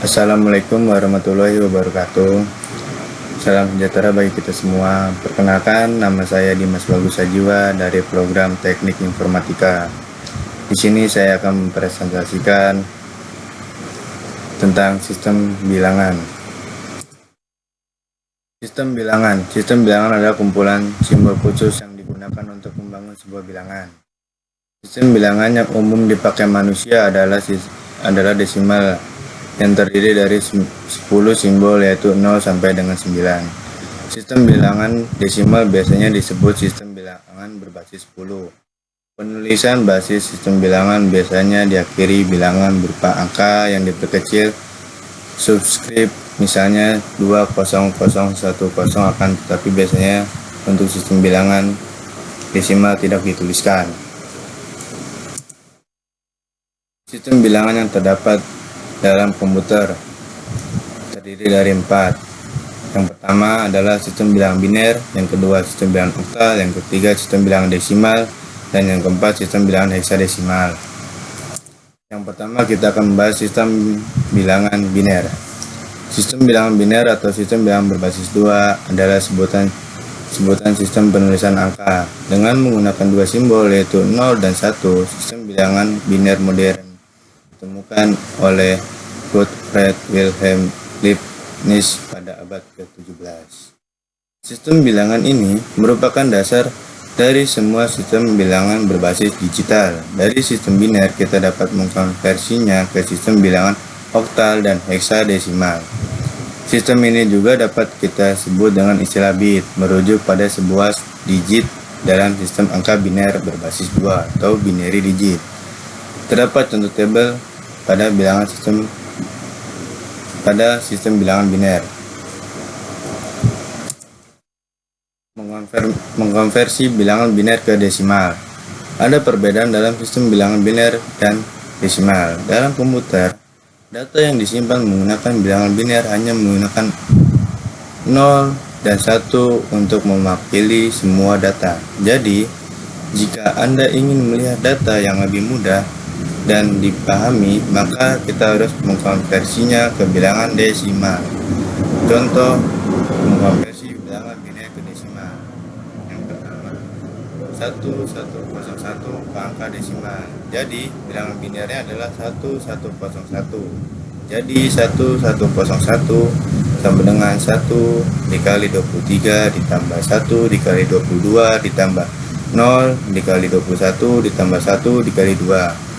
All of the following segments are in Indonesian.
Assalamualaikum warahmatullahi wabarakatuh. Salam sejahtera bagi kita semua. Perkenalkan, nama saya Dimas Bagus Sajiwa dari program Teknik Informatika. Di sini saya akan mempresentasikan tentang sistem bilangan. Sistem bilangan adalah kumpulan simbol khusus yang digunakan untuk membangun sebuah bilangan. Sistem bilangan yang umum dipakai manusia adalah desimal yang terdiri dari 10 simbol, yaitu 0 sampai dengan 9. Sistem bilangan desimal biasanya disebut sistem bilangan berbasis 10. Penulisan basis sistem bilangan biasanya diakhiri bilangan berupa angka yang diperkecil subskrip, misalnya 20010, akan tetapi biasanya untuk sistem bilangan desimal tidak dituliskan. Sistem bilangan yang terdapat dalam komputer terdiri dari 4. Yang pertama adalah sistem bilangan biner, yang kedua sistem bilangan oktal, yang ketiga sistem bilangan desimal, dan yang keempat sistem bilangan heksadesimal. Yang pertama kita akan membahas sistem bilangan biner. Sistem bilangan biner atau sistem bilangan berbasis 2 adalah sebutan sistem penulisan angka dengan menggunakan 2 simbol, yaitu 0 dan 1. Sistem bilangan biner modern ditemukan oleh Gottfried Wilhelm Leibniz pada abad ke-17. Sistem bilangan ini merupakan dasar dari semua sistem bilangan berbasis digital. Dari sistem biner kita dapat mengkonversinya ke sistem bilangan oktal dan heksadesimal. Sistem ini juga dapat kita sebut dengan istilah bit, merujuk pada sebuah digit dalam sistem angka biner berbasis 2 atau binary digit. Terdapat contoh tabel pada sistem bilangan biner. Mengkonversi bilangan biner ke desimal. Ada perbedaan dalam sistem bilangan biner dan desimal. Dalam komputer, data yang disimpan menggunakan bilangan biner hanya menggunakan 0 dan 1 untuk mewakili semua data. Jadi, jika Anda ingin melihat data yang lebih mudah dan dipahami, maka kita harus mengkonversinya ke bilangan desimal. Contoh mengkonversi bilangan biner ke desimal. Yang pertama, 1101 ke angka desimal. Jadi bilangan binernya adalah 1101. Jadi 1101 sama dengan 1 dikali 23 ditambah 1 dikali 22 ditambah 0 dikali 21 ditambah 1 dikali 2.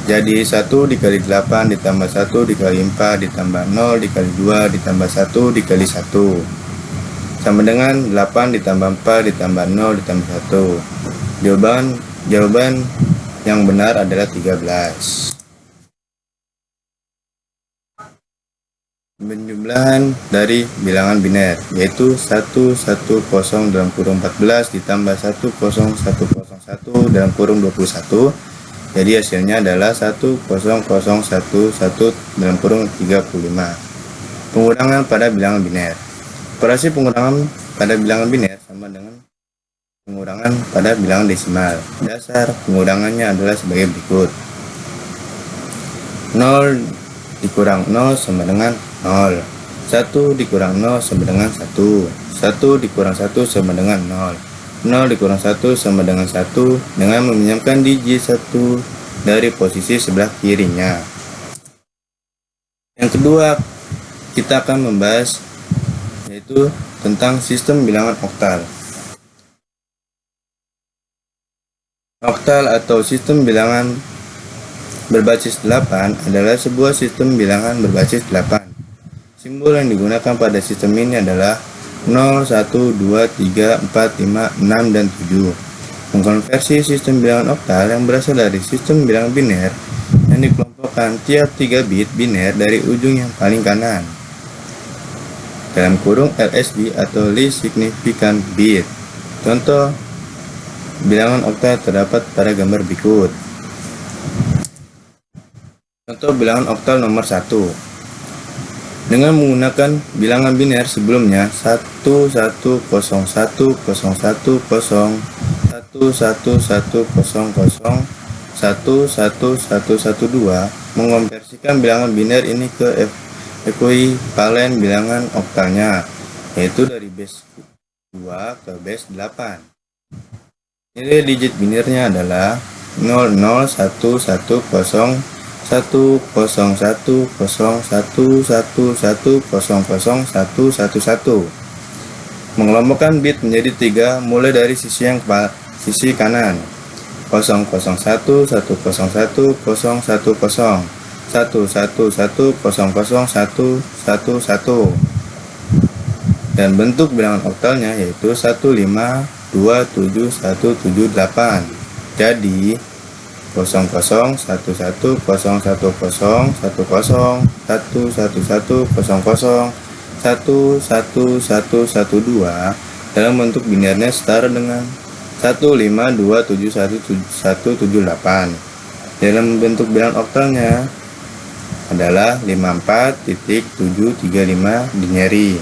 Jadi 1 dikali 8 ditambah 1 dikali 4 ditambah 0 dikali 2 ditambah 1 dikali 1 sama dengan 8 ditambah 4 ditambah 0 ditambah 1. Jawaban yang benar adalah 13. Penjumlahan dari bilangan biner yaitu 110 dalam kurung 14 ditambah 10101 dalam kurung 21. Jadi hasilnya adalah 10011 dalam kurung 35. Pengurangan pada bilangan biner. Operasi pengurangan pada bilangan biner sama dengan pengurangan pada bilangan desimal. Dasar pengurangannya adalah sebagai berikut. 0 dikurang 0 sama dengan 0. 1 dikurang 0 sama dengan 1. 1 dikurang 1 sama dengan 0. 0 dikurang 1 sama dengan 1 dengan meminjamkan digit 1 dari posisi sebelah kirinya. Yang kedua, kita akan membahas yaitu tentang sistem bilangan oktal. Oktal atau sistem bilangan berbasis 8 adalah sebuah sistem bilangan berbasis 8. Simbol yang digunakan pada sistem ini adalah 0, 1, 2, 3, 4, 5, 6, dan 7. Mengkonversi sistem bilangan oktal yang berasal dari sistem bilangan biner yang dikelompokkan tiap 3 bit biner dari ujung yang paling kanan dalam kurung LSB atau least significant bit. Contoh bilangan oktal terdapat pada gambar berikut. Contoh bilangan oktal nomor 1. Dengan menggunakan bilangan biner sebelumnya 111011111112 mengonversikan bilangan biner ini ke ekuivalen bilangan oktalnya, yaitu dari base 2 ke base 8. Nilai digit binarnya adalah 001110010111001111. Mengelompokkan bit menjadi 3 mulai dari sisi kanan 001 101 010 111 111 00111 dan bentuk bilangan oktalnya yaitu 1527178. Jadi 0011101100111112 dalam bentuk binarnya setara dengan 1527178. Dalam bentuk bilangan oktalnya adalah 54.735 binary.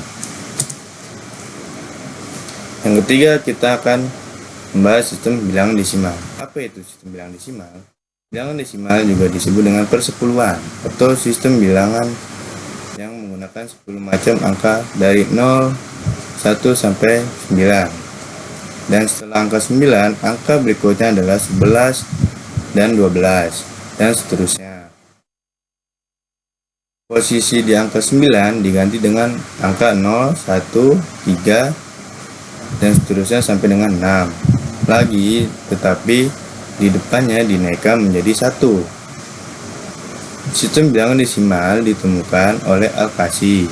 Yang ketiga, kita akan membahas sistem bilangan desimal. Apa itu sistem bilangan desimal? Bilangan desimal juga disebut dengan persepuluhan atau sistem bilangan yang menggunakan 10 macam angka dari 0, 1 sampai 9. Dan setelah angka 9, angka berikutnya adalah 11 dan 12 dan seterusnya. Posisi di angka 9 diganti dengan angka 0, 1, 3 dan seterusnya sampai dengan 6 lagi, tetapi di depannya dinaikkan menjadi 1. Sistem bilangan desimal ditemukan oleh Al-Kashi,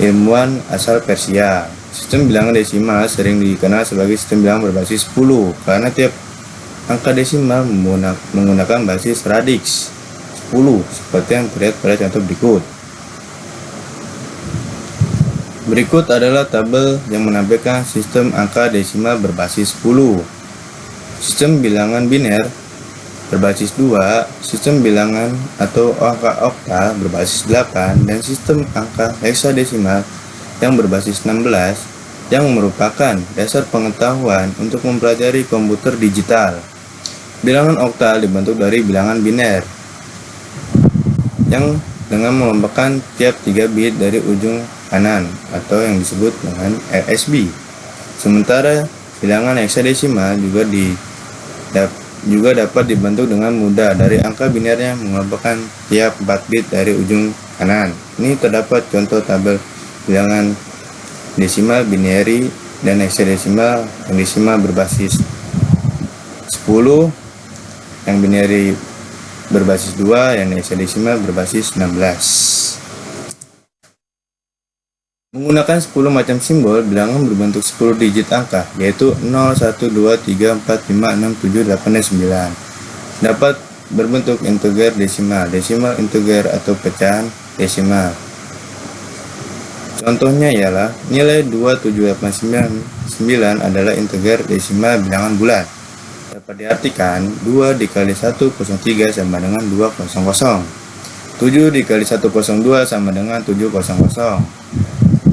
ilmuwan asal Persia. Sistem bilangan desimal sering dikenal sebagai sistem bilangan berbasis 10 karena tiap angka desimal menggunakan basis radix 10 seperti yang terlihat pada contoh berikut. Berikut adalah tabel yang menampilkan sistem angka desimal berbasis 10. Sistem bilangan biner berbasis 2, sistem bilangan atau angka oktal berbasis 8, dan sistem angka heksadesimal yang berbasis 16 yang merupakan dasar pengetahuan untuk mempelajari komputer digital. Bilangan oktal dibentuk dari bilangan biner yang dengan mengelompokkan tiap 3 bit dari ujung kanan atau yang disebut dengan RSB. Sementara bilangan heksadesimal juga dapat dibentuk dengan mudah dari angka binernya mengelompokkan tiap 4 bit dari ujung kanan. Ini terdapat contoh tabel bilangan desimal binary dan heksadesimal. Yang desimal berbasis 10, yang binary berbasis 2, yang heksadesimal berbasis 16. Menggunakan 10 macam simbol, bilangan berbentuk 10 digit angka, yaitu 0, 1, 2, 3, 4, 5, 6, 7, 8, dan 9. Dapat berbentuk integer desimal, desimal integer atau pecahan desimal. Contohnya ialah nilai 2789 adalah integer desimal bilangan bulat. Dapat diartikan 2 dikali 103 sama dengan 200. 7 dikali 102 sama dengan 700.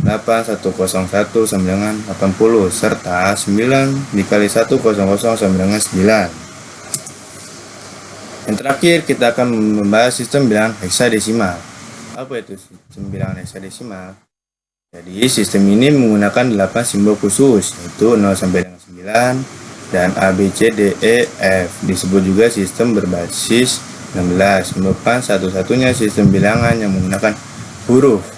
8101 sama dengan 80, serta 9 dikali 100 sama dengan 9. Yang terakhir, kita akan membahas sistem bilangan heksadesimal. Apa itu sistem bilangan heksadesimal? Jadi sistem ini menggunakan 8 simbol khusus, yaitu 0 sampai dengan 9 dan A, B, C, D, E, F. Disebut juga sistem berbasis 16, merupakan satu-satunya sistem bilangan yang menggunakan huruf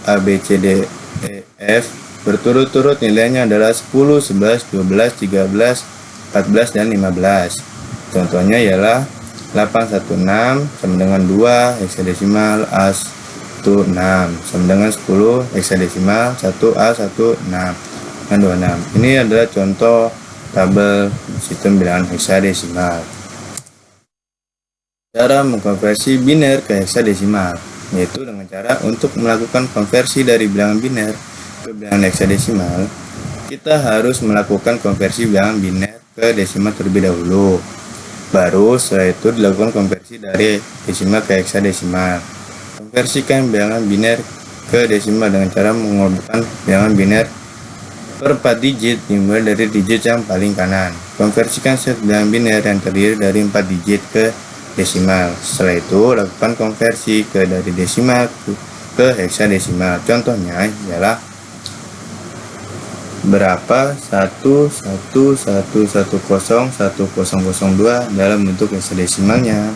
A, B, C, D, E, F berturut-turut. Nilainya adalah 10, 11, 12, 13, 14, dan 15. Contohnya ialah 816 sama dengan 2 heksadesimal A16 sama dengan 10 heksadesimal 1A16 dan 26. Ini adalah contoh tabel sistem bilangan heksadesimal. Cara mengkonversi biner ke heksadesimal, yaitu dengan cara untuk melakukan konversi dari bilangan biner ke bilangan heksadesimal, kita harus melakukan konversi bilangan biner ke desimal terlebih dahulu. Baru setelah itu dilakukan konversi dari desimal ke heksadesimal. Konversikan bilangan biner ke desimal dengan cara mengubahkan bilangan biner per 4 digit dimulai dari digit yang paling kanan. Konversikan set bilangan biner yang terdiri dari 4 digit ke desimal. Setelah itu lakukan konversi dari desimal ke heksadesimal. Contohnya ialah berapa 111101002 dalam bentuk heksadesimalnya.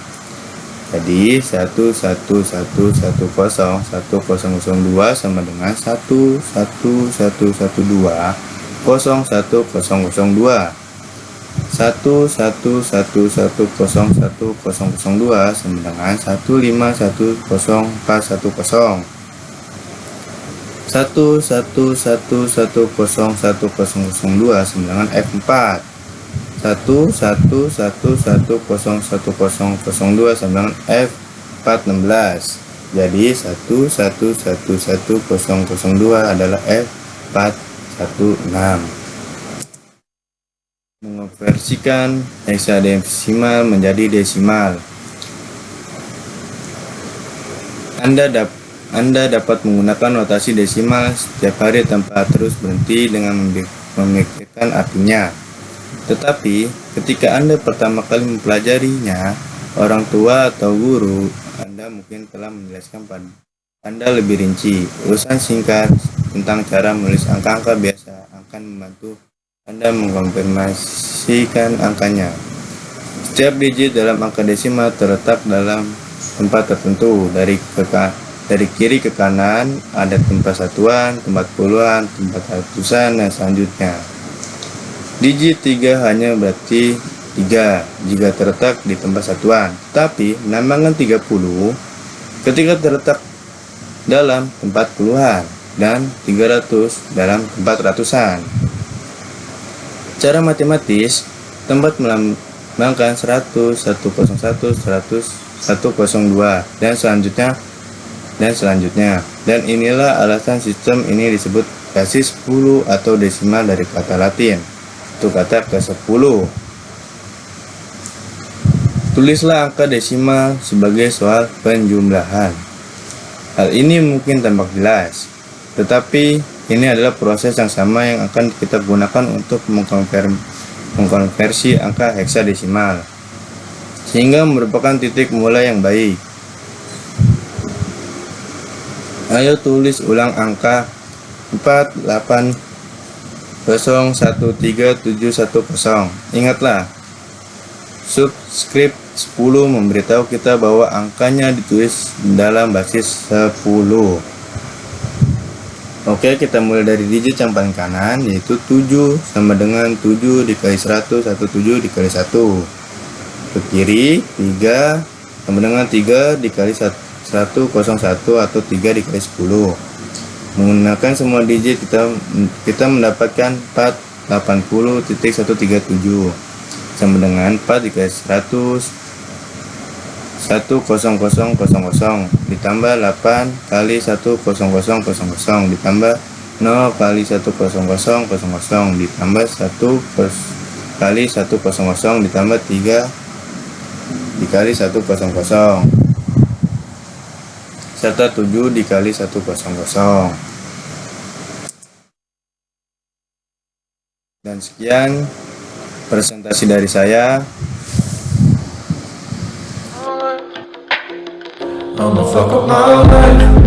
Jadi 111101002 sama dengan 11112 01002. 111101002 sama dengan 1510410. 111101002 sama dengan F4. 111101002 sama dengan F416. Jadi 1111002 adalah F416. Mengonversikan heksadesimal menjadi desimal. Anda dapat menggunakan notasi desimal setiap hari tanpa terus berhenti dengan memikirkan artinya. Tetapi ketika Anda pertama kali mempelajarinya, orang tua atau guru Anda mungkin telah menjelaskan pada Anda lebih rinci. Urusan singkat tentang cara menulis angka-angka biasa akan membantu Anda mengkonfirmasikan angkanya. Setiap digit dalam angka desimal terletak dalam tempat tertentu. Dari kiri ke kanan ada tempat satuan, tempat puluhan, tempat ratusan, dan selanjutnya. Digit 3 hanya berarti 3 jika terletak di tempat satuan, tapi menambahkan 30 ketika terletak dalam tempat puluhan dan 300 dalam tempat ratusan. Cara matematis, tempat melambangkan 100, 101, 100, 102 dan selanjutnya. Dan inilah alasan sistem ini disebut basis 10 atau desimal dari kata Latin, itu kata ke-10. Tulislah angka desimal sebagai soal penjumlahan. Hal ini mungkin tampak jelas, tetapi ini adalah proses yang sama yang akan kita gunakan untuk mengkonversi angka heksadesimal, sehingga merupakan titik mulai yang baik. Ayo tulis ulang angka 4801370. Ingatlah, subscript 10 memberitahu kita bahwa angkanya ditulis dalam basis 10. Oke, kita mulai dari digit yang paling kanan, yaitu 7 sama dengan 7 dikali 100 atau 7 dikali 1. Ke kiri 3 sama dengan 3 dikali 101 atau 3 dikali 10. Menggunakan semua digit kita mendapatkan 480.137 sama dengan 4 dikali 100 10000 ditambah 8 kali 10000 ditambah 0 kali 10000 ditambah 1 kali 100 ditambah 3 dikali 100 serta 7 dikali 100. Dan sekian presentasi dari saya. I'ma fuck up my life.